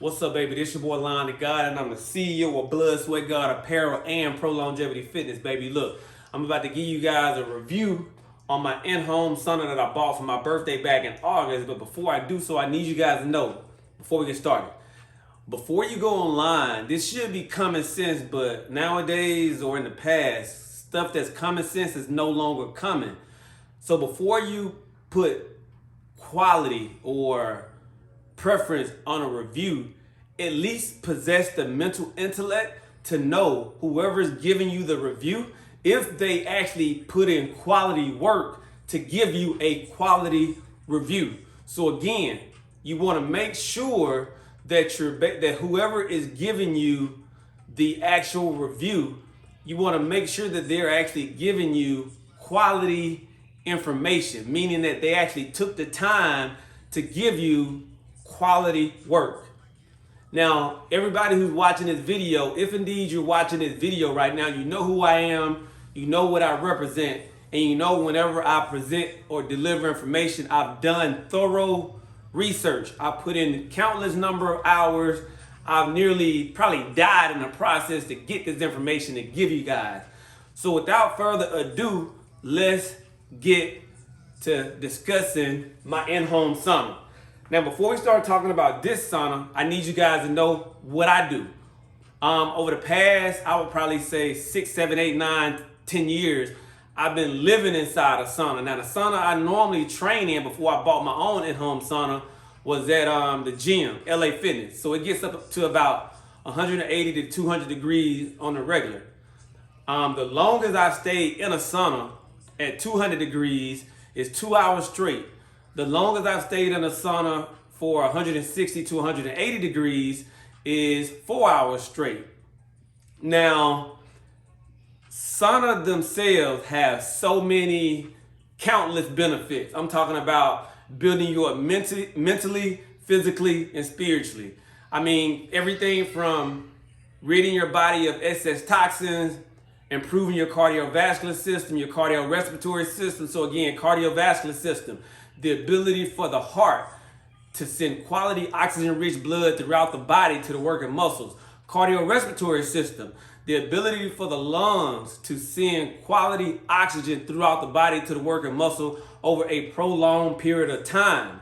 What's up, baby? This your boy, Untitled God, and I'm the CEO of BloodSweatGod Apparel and Prolongevity Fitness, baby. Look, I'm about to give you guys a review on my in-home sauna that I bought for my birthday back in August. But before I do so, I need you guys to know, before we get started, before you go online, this should be common sense, but nowadays or in the past, stuff that's common sense is no longer common. So before you put quality or preference on a review, at least possess the mental intellect to know whoever is giving you the review, if they actually put in quality work to give you a quality review. So again, you want to make sure that that whoever is giving you the actual review, you want to make sure that they're actually giving you quality information, meaning that they actually took the time to give you quality work. Now, everybody who's watching this video, if indeed you're watching this video right now, you know who I am, you know what I represent, and you know whenever I present or deliver information, I've done thorough research. I put in countless number of hours. I've nearly probably died in the process to get this information to give you guys. So without further ado, let's get to discussing my in-home sauna. Now, before we start talking about this sauna, I need you guys to know what I do. Over the past, I would probably say 6, 7, 8, 9, 10 years, I've been living inside a sauna. Now, the sauna I normally train in before I bought my own in-home sauna was at the gym, LA Fitness. So it gets up to about 180 to 200 degrees on the regular. The longest I've stayed in a sauna at 200 degrees is 2 hours straight. The longest I've stayed in a sauna for 160 to 180 degrees is 4 hours straight. Now, sauna themselves have so many countless benefits. I'm talking about building you up mentally, physically, and spiritually. I mean, everything from ridding your body of excess toxins, improving your cardiovascular system, your cardiorespiratory system. So again, cardiovascular system, the ability for the heart to send quality oxygen-rich blood throughout the body to the working muscles. Cardiorespiratory system, the ability for the lungs to send quality oxygen throughout the body to the working muscle over a prolonged period of time.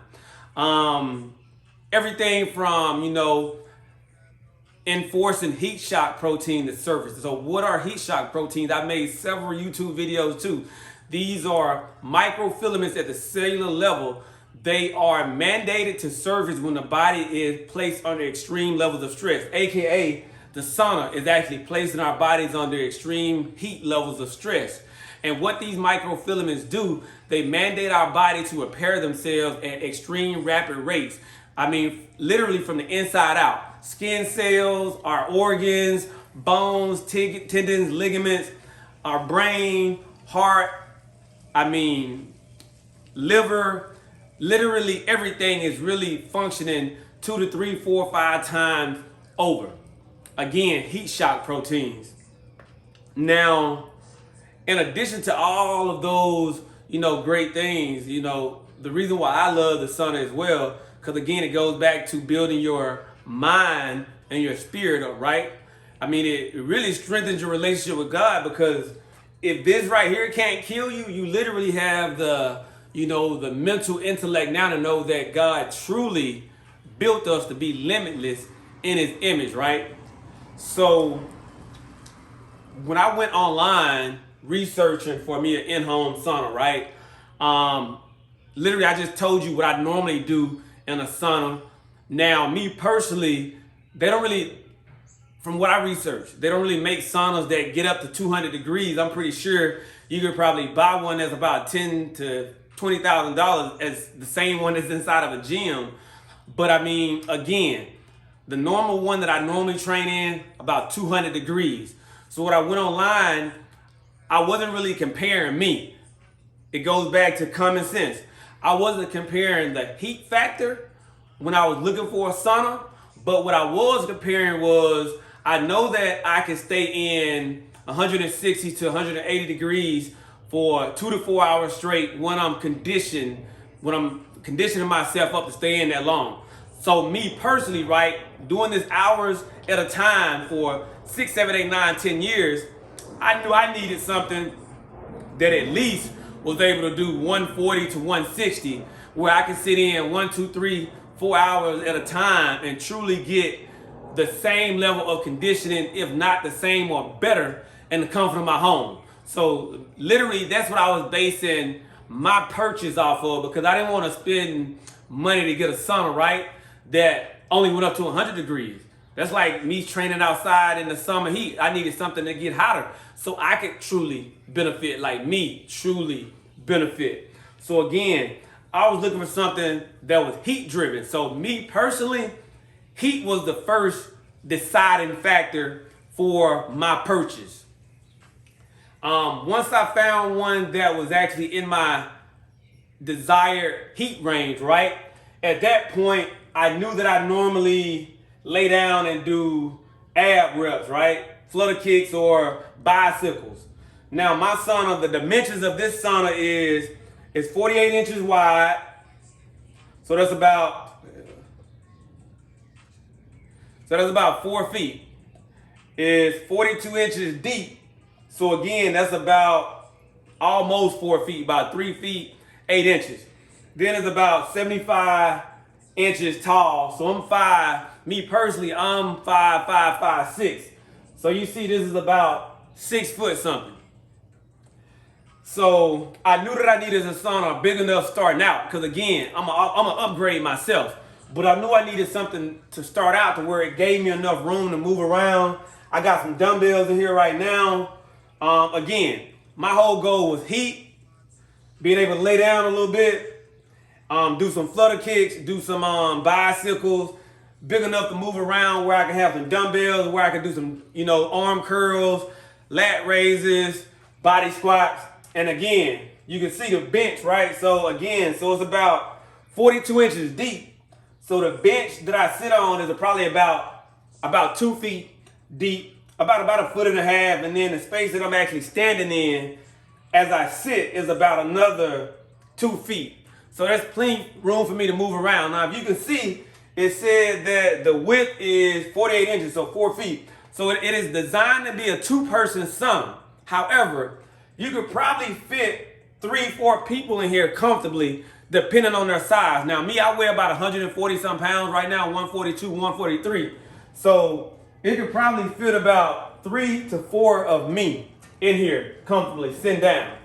Everything from, enforcing heat shock protein to surface. So what are heat shock proteins? I made several YouTube videos too. These are microfilaments at the cellular level. They are mandated to surface when the body is placed under extreme levels of stress, aka the sauna is actually placing our bodies under extreme heat levels of stress. And what these microfilaments do, they mandate our body to repair themselves at extreme rapid rates. I mean, literally from the inside out. Skin cells, our organs, bones, tendons, ligaments, our brain, heart, liver, literally everything is really functioning 2 to 3, 4, 5 times over. Again, heat shock proteins. Now, in addition to all of those, great things, the reason why I love the sauna as well, because again, it goes back to building your mind and your spirit up, right? I mean, it really strengthens your relationship with God, because if this right here can't kill you, you literally have the mental intellect now to know that God truly built us to be limitless in his image, right? So when I went online researching for me an in-home sauna, right? Literally, I just told you what I normally do in a sauna. Now, me personally, they don't really, from what I researched, they don't really make saunas that get up to 200 degrees. I'm pretty sure you could probably buy one that's about $10,000 to $20,000 as the same one that's inside of a gym. But I mean, again, the normal one that I normally train in, about 200 degrees. So when I went online, I wasn't really comparing me. It goes back to common sense. I wasn't comparing the heat factor when I was looking for a sauna, but what I was comparing was, I know that I can stay in 160 to 180 degrees for 2 to 4 hours straight when I'm conditioning myself up to stay in that long. So me personally, right, doing this hours at a time for 6, 7, 8, 9, 10 years, I knew I needed something that at least was able to do 140 to 160, where I can sit in 1, 2, 3, 4 hours at a time and truly get the same level of conditioning, if not the same or better, in the comfort of my home. So literally, that's what I was basing my purchase off of, because I didn't want to spend money to get a sauna, right, that only went up to 100 degrees. That's like me training outside in the summer heat. I needed something to get hotter so I could truly benefit, like me truly benefit. So again, I was looking for something that was heat driven. So me personally, heat was the first deciding factor for my purchase. Once I found one that was actually in my desired heat range, right? At that point, I knew that I normally lay down and do ab reps, right? Flutter kicks or bicycles. Now my sauna, the dimensions of this sauna is 48 inches wide. So that's about 4 feet. It's 42 inches deep. So again, that's about almost 4 feet, about 3 feet, 8 inches. Then it's about 75 inches tall. So I'm 5, me personally, I'm 5'5", 5'6". So you see this is about 6 foot something. So I knew that I needed a sauna big enough starting out, because again, I'm gonna upgrade myself. But I knew I needed something to start out to where it gave me enough room to move around. I got some dumbbells in here right now. Again, my whole goal was heat, being able to lay down a little bit, do some flutter kicks, do some bicycles, big enough to move around where I can have some dumbbells, where I can do some, arm curls, lat raises, body squats. And again, you can see the bench, right? So again, it's about 42 inches deep. So the bench that I sit on is probably about 2 feet deep, about a foot and a half, and then the space that I'm actually standing in as I sit is about another 2 feet. So there's plenty room for me to move around. Now, if you can see, it said that the width is 48 inches, so 4 feet. So it is designed to be a 2-person sauna. However, you could probably fit 3, 4 people in here comfortably, depending on their size. Now, me, I weigh about 140 some pounds right now, 142, 143. So it could probably fit about 3 to 4 of me in here comfortably sitting down.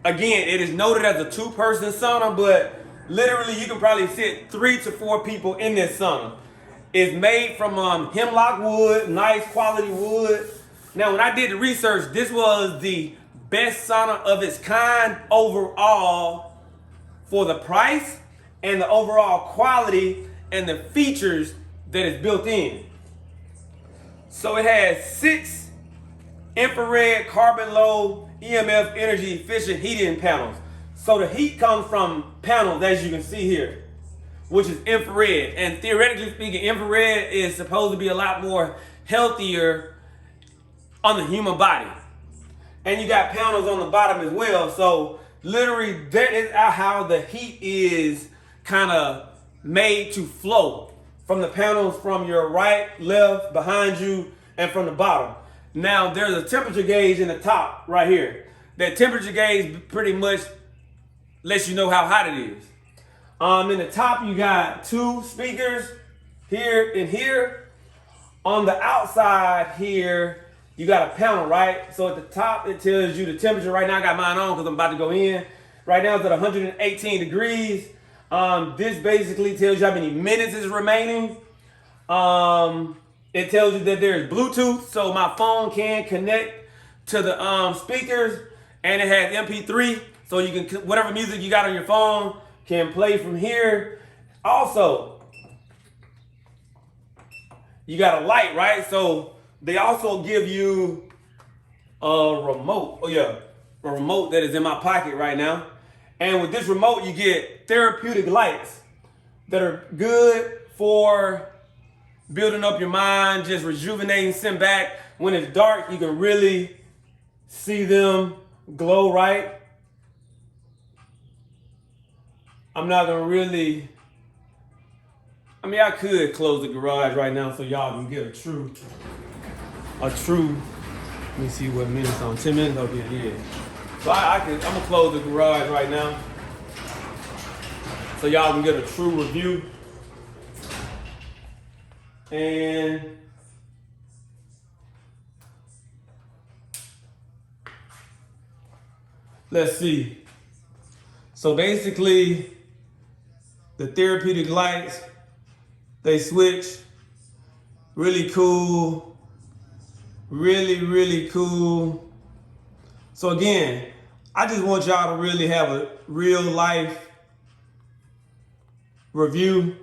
Again, it is noted as a 2-person sauna, but literally you can probably fit 3 to 4 people in this sauna. It's made from hemlock wood, nice quality wood. Now, when I did the research, this was the best sauna of its kind overall for the price and the overall quality and the features that is built in. So it has 6 infrared carbon low EMF energy efficient heating panels. So the heat comes from panels, as you can see here, which is infrared. And theoretically speaking, infrared is supposed to be a lot more healthier on the human body. And you got panels on the bottom as well. So literally that is how the heat is kind of made to flow from the panels from your right, left, behind you, and from the bottom. Now there's a temperature gauge in the top right here. That temperature gauge pretty much lets you know how hot it is. In the top you got 2 speakers here and here. On the outside here, you got a panel, right? So at the top, it tells you the temperature. Right now, I got mine on because I'm about to go in. Right now, it's at 118 degrees. This basically tells you how many minutes is remaining. It tells you that there's Bluetooth, so my phone can connect to the speakers, and it has MP3, so you can, whatever music you got on your phone can play from here. Also, you got a light, right? So they also give you a remote. Oh yeah, a remote that is in my pocket right now. And with this remote, you get therapeutic lights that are good for building up your mind, just rejuvenating, sitting back. When it's dark, you can really see them glow, right? I'm not gonna really. I mean, I could close the garage right now so y'all can get a true. Let me see what minutes on. 10 minutes. Okay, yeah. So I'm gonna close the garage right now so y'all can get a true review. And let's see. So basically, the Therapeutic Lights, they switch. Really cool. Really, really cool. So again, I just want y'all to really have a real life review.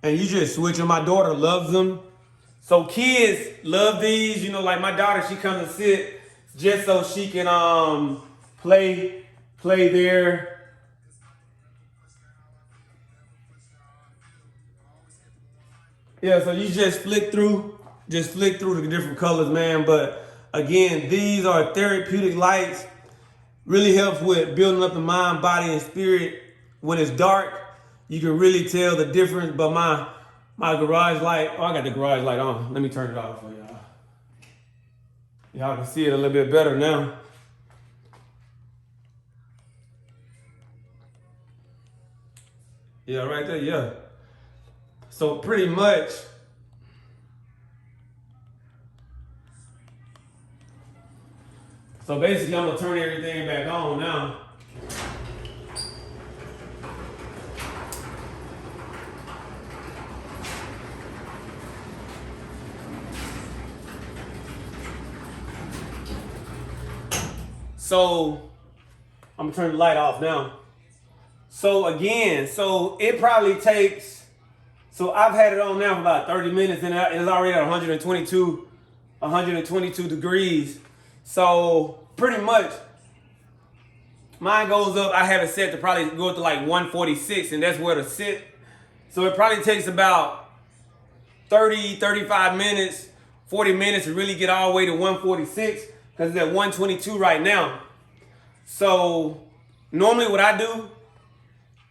And you just switch them. My daughter loves them. So kids love these. You know, like my daughter, she comes and sit just so she can play there. Yeah, so you just flick through the different colors, man. But again, these are therapeutic lights. Really helps with building up the mind, body, and spirit. When it's dark, you can really tell the difference. But my garage light, I got the garage light on. Let me turn it off for y'all. Y'all can see it a little bit better now. Yeah, right there, yeah. So pretty much, so basically I'm gonna turn everything back on now. So I'm gonna turn the light off now. So again, so it probably takes, so I've had it on now for about 30 minutes and it's already at 122 degrees. So pretty much mine goes up, I have it set to probably go up to like 146 and that's where to sit. So it probably takes about 30, 35 minutes, 40 minutes to really get all the way to 146 because it's at 122 right now. So normally what I do,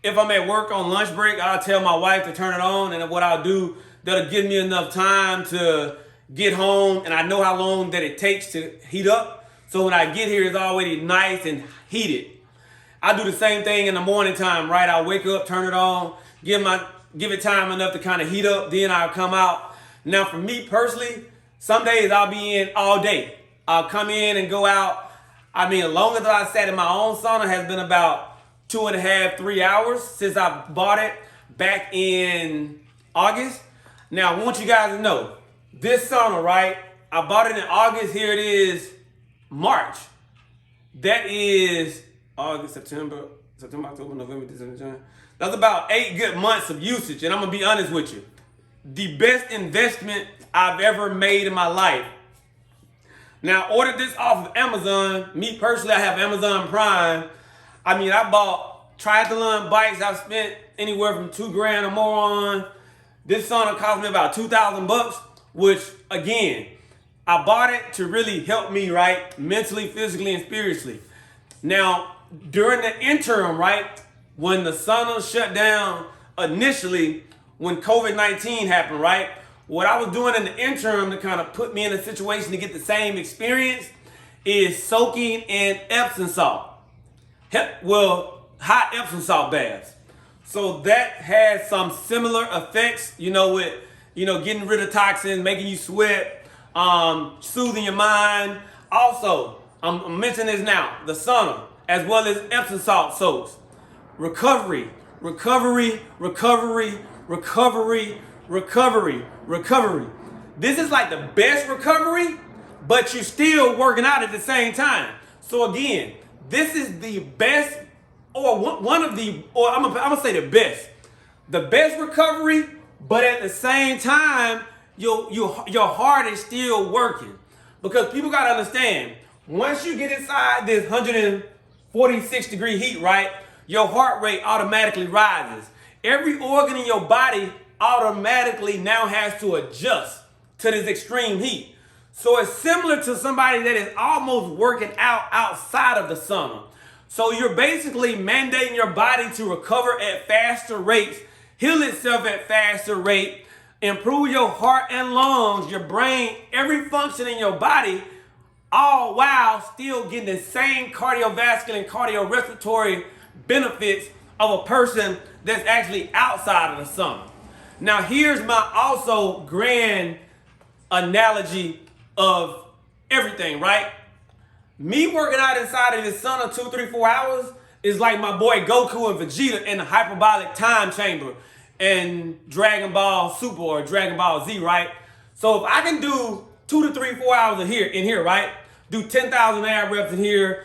if I'm at work on lunch break, I'll tell my wife to turn it on, and what I'll do, that'll give me enough time to get home, and I know how long that it takes to heat up. So when I get here, it's already nice and heated. I do the same thing in the morning time, right? I'll wake up, turn it on, give it time enough to kind of heat up, then I'll come out. Now for me personally, some days I'll be in all day. I'll come in and go out. I mean, the longest that I sat in my own sauna has been about 2.5, 3 hours since I bought it back in August. Now, I want you guys to know, this sauna, right? I bought it in August. Here it is, March. That is August, September, October, November, December, January. That's about 8 good months of usage. And I'm going to be honest with you. The best investment I've ever made in my life. Now, I ordered this off of Amazon. Me personally, I have Amazon Prime. I mean, I bought triathlon bikes. I've spent anywhere from $2,000 or more on. This sauna cost me about $2,000, which again, I bought it to really help me, right? Mentally, physically, and spiritually. Now, during the interim, right? When the sauna shut down initially, when COVID-19 happened, right? What I was doing in the interim to kind of put me in a situation to get the same experience is soaking in Epsom salt. Hot Epsom salt baths. So that has some similar effects, with, getting rid of toxins, making you sweat, soothing your mind. Also, I'm mentioning this now, the sauna, as well as Epsom salt soaks. Recovery. This is like the best recovery, but you're still working out at the same time. So again, this is the best, or one of the, or I'm gonna say the best recovery, but at the same time, your heart is still working. Because people gotta understand, once you get inside this 146 degree heat, right, your heart rate automatically rises. Every organ in your body automatically now has to adjust to this extreme heat. So it's similar to somebody that is almost working out outside of the sauna. So you're basically mandating your body to recover at faster rates, heal itself at faster rate, improve your heart and lungs, your brain, every function in your body, all while still getting the same cardiovascular and cardiorespiratory benefits of a person that's actually outside of the sauna. Now here's my also grand analogy of everything, right? Me working out inside of this sauna 2, 3, 4 hours is like my boy Goku and Vegeta in the hyperbolic time chamber in Dragon Ball Super or Dragon Ball Z, right? So if I can do 2 to 3, 4 hours in here, right? Do 10,000 ab reps in here,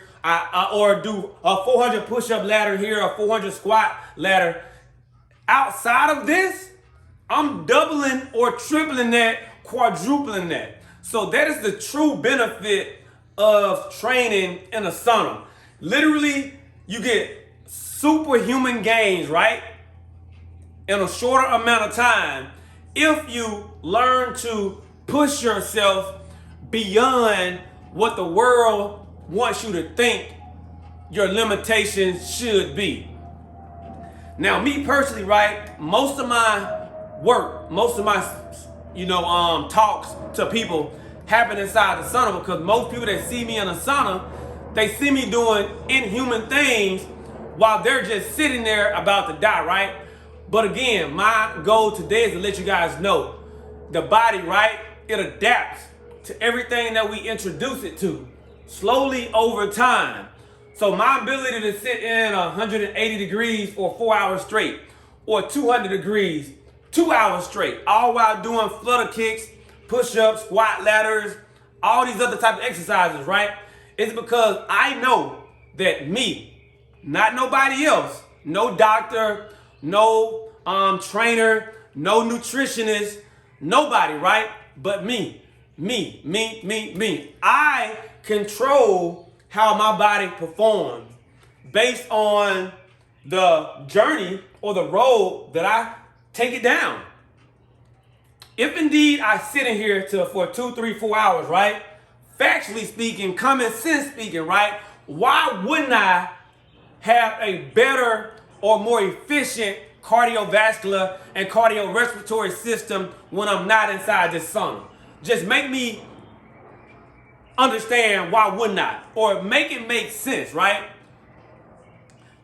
or do a 400 push-up ladder here, a 400 squat ladder. Outside of this, I'm doubling or tripling that, quadrupling that. So that is the true benefit of training in a sauna. Literally, you get superhuman gains, right? In a shorter amount of time if you learn to push yourself beyond what the world wants you to think your limitations should be. Now, me personally, right, most of my work, most of my, talks to people happen inside the sauna, because most people that see me in a sauna, they see me doing inhuman things while they're just sitting there about to die, right? But again, my goal today is to let you guys know the body, right, it adapts to everything that we introduce it to slowly over time. So my ability to sit in 180 degrees for 4 hours straight, or 200 degrees, 2 hours straight, all while doing flutter kicks, push-ups, squat ladders, all these other type of exercises, right? It's because I know that me, not nobody else, no doctor, no trainer, no nutritionist, nobody, right? But me. I control how my body performs based on the journey or the road that I take it down. If indeed I sit in here for 2, 3, 4 hours, right? Factually speaking, common sense speaking, right? Why wouldn't I have a better or more efficient cardiovascular and cardiorespiratory system when I'm not inside this sauna? Just make me understand why wouldn't I? Or make it make sense, right?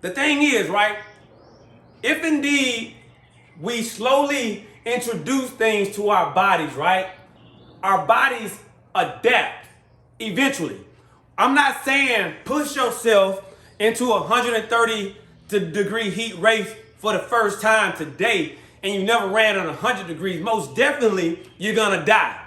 The thing is, right, if indeed we slowly introduce things to our bodies, right, our bodies adapt eventually. I'm not saying push yourself into a 130 degree heat race for the first time today and you never ran on 100 degrees. Most definitely, you're gonna die.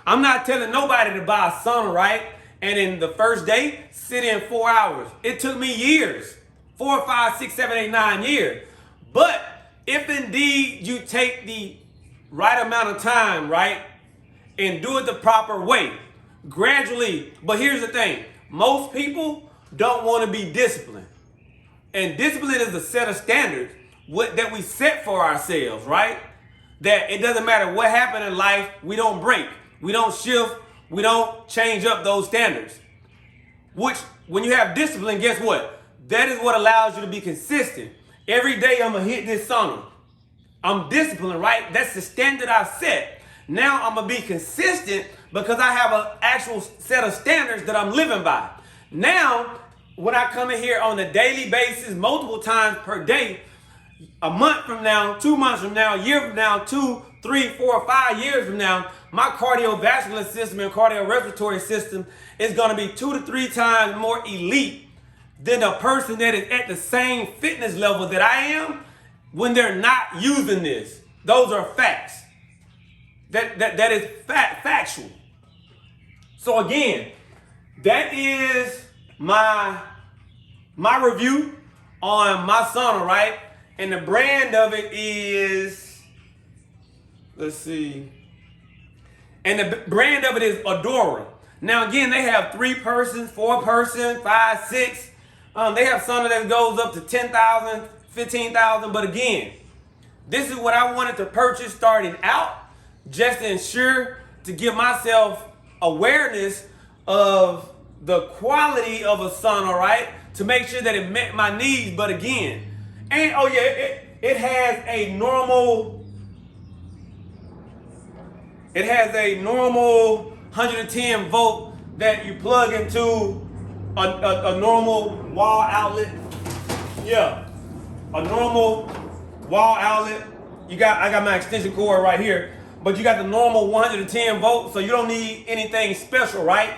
I'm not telling nobody to buy a sauna, right? And in the first day, sit in 4 hours. It took me years, 4, 5, 6, 7, 8, 9 years. But if indeed you take the right amount of time, right, and do it the proper way, gradually. But here's the thing. Most people don't want to be disciplined. And discipline is a set of standards that we set for ourselves, right? That it doesn't matter what happened in life, we don't break, we don't shift, we don't change up those standards. Which, when you have discipline, guess what? That is what allows you to be consistent. Every day I'm going to hit this sauna. I'm disciplined, right? That's the standard I've set. Now I'm going to be consistent because I have an actual set of standards that I'm living by. Now, when I come in here on a daily basis, multiple times per day, a month from now, 2 months from now, a year from now, 2, 3, 4, 5 years from now, my cardiovascular system and cardiorespiratory system is going to be 2 to 3 times more elite than a person that is at the same fitness level that I am when they're not using this. Those are facts. That is factual. So again, that is my review on my sauna, right? And the brand of it is, let's see. And the brand of it is Andora. Now again, they have 3 persons, 4 person, 5, 6. They have sauna that goes up to 10,000, 15,000. But again, this is what I wanted to purchase starting out, just to ensure to give myself awareness of the quality of a sauna, right? to make sure that it met my needs. But again, and oh yeah, it has a normal 110 volt that you plug into a normal wall outlet. Yeah, a normal wall outlet. I got my extension cord right here, but you got the normal 110 volts, so you don't need anything special, right?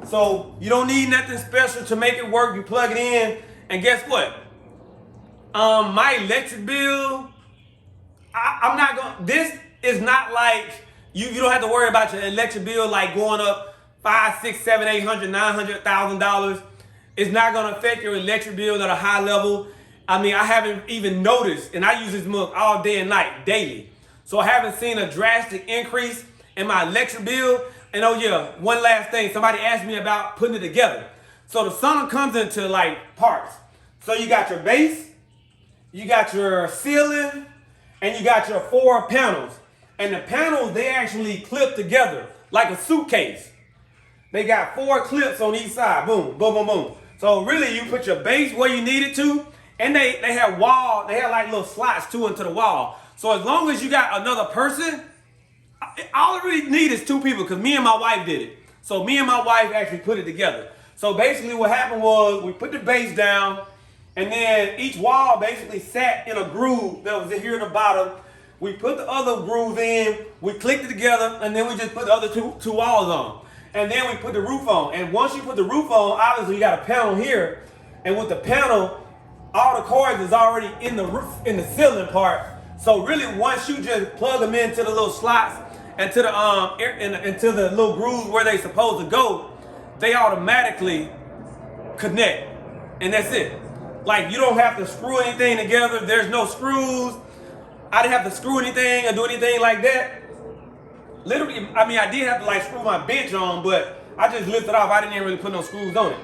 So you don't need nothing special to make it work. You plug it in, and guess what? My electric bill, I'm not going. This is not like you don't have to worry about your electric bill like going up $500, $600, $700, $800, $900. It's not going to affect your electric bill at a high level. I mean, I haven't even noticed, and I use this mug all day and night, daily. So I haven't seen a drastic increase in my electric bill. And oh yeah, one last thing. Somebody asked me about putting it together. So the sauna comes into like parts. So you got your base, you got your ceiling, and you got your 4 panels. And the panels, they actually clip together like a suitcase. They got 4 clips on each side. Boom, boom, boom, boom. So really, you put your base where you need it to, and they have like little slots too into the wall. So as long as you got another person, all I really need is 2 people, because me and my wife did it. So me and my wife actually put it together. So basically what happened was we put the base down, and then each wall basically sat in a groove that was here at the bottom. We put the other groove in, we clicked it together, and then we just put the other two walls on. And then we put the roof on. And once you put the roof on, obviously you got a panel here. And with the panel, all the cords is already in the roof, in the ceiling part. So really, once you just plug them into the little slots and to the into the little grooves where they supposed to go, they automatically connect. And that's it. Like, you don't have to screw anything together. There's no screws. I didn't have to screw anything or do anything like that. Literally, I mean, I did have to like screw my bench on, but I just lifted off. I didn't even really put no screws on it.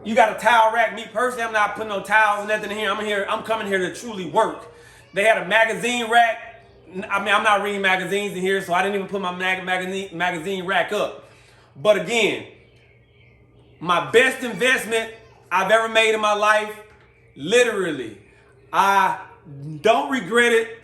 You got a towel rack. Me personally, I'm not putting no towels or nothing in here. I'm coming here to truly work. They had a magazine rack. I mean, I'm not reading magazines in here, so I didn't even put my magazine rack up. But again, my best investment I've ever made in my life. Literally, I don't regret it.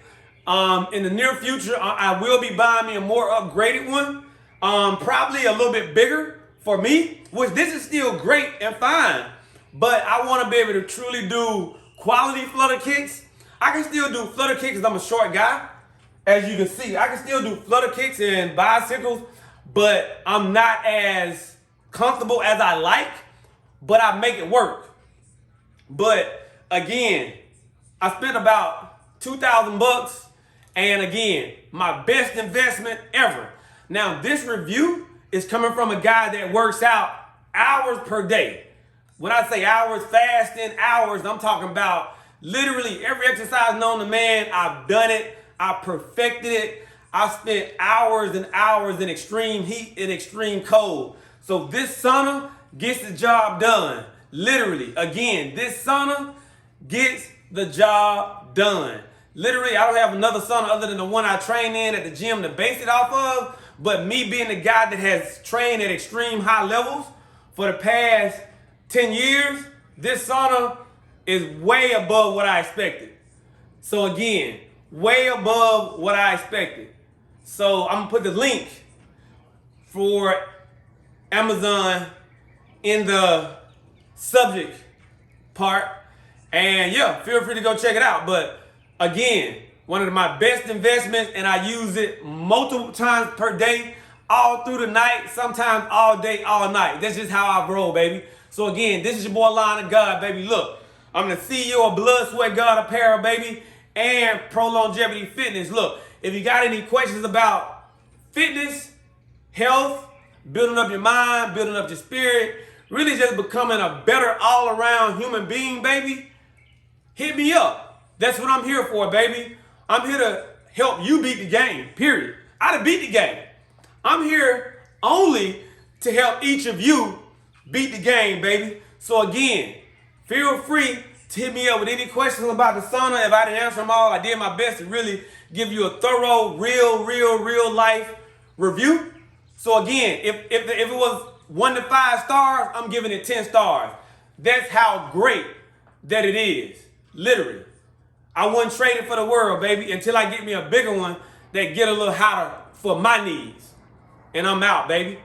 In the near future, I will be buying me a more upgraded one, probably a little bit bigger for me, which this is still great and fine, but I want to be able to truly do quality flutter kicks. I can still do flutter kicks because I'm a short guy, as you can see. I can still do flutter kicks and bicycles, but I'm not as comfortable as I like, but I make it work. But again, I spent about $2,000. And again, my best investment ever. Now, this review is coming from a guy that works out hours per day. When I say hours, fasting hours, I'm talking about literally every exercise known to man. I've done it. I perfected it. I spent hours and hours in extreme heat and extreme cold. So this sauna gets the job done. Literally, again, this sauna gets the job done. Literally, I don't have another sauna other than the one I train in at the gym to base it off of. But me being the guy that has trained at extreme high levels for the past 10 years, this sauna is way above what I expected. So again, way above what I expected. So I'm gonna put the link for Amazon in the subject part. And yeah, feel free to go check it out. But again, one of my best investments, and I use it multiple times per day, all through the night, sometimes all day, all night. That's just how I roll, baby. So again, this is your boy, Line of God, baby. Look, I'm the CEO of BloodSweatGod Apparel, baby, and Prolongevity Fitness. Look, if you got any questions about fitness, health, building up your mind, building up your spirit, really just becoming a better all-around human being, baby, hit me up. That's what I'm here for, baby. I'm here to help you beat the game, period. I done beat the game. I'm here only to help each of you beat the game, baby. So again, feel free to hit me up with any questions about the sauna. If I didn't answer them all, I did my best to really give you a thorough, real life review. So again, if it was 1 to 5 stars, I'm giving it 10 stars. That's how great that it is. Literally. I wouldn't trade it for the world, baby, until I get me a bigger one that get a little hotter for my needs. And I'm out, baby.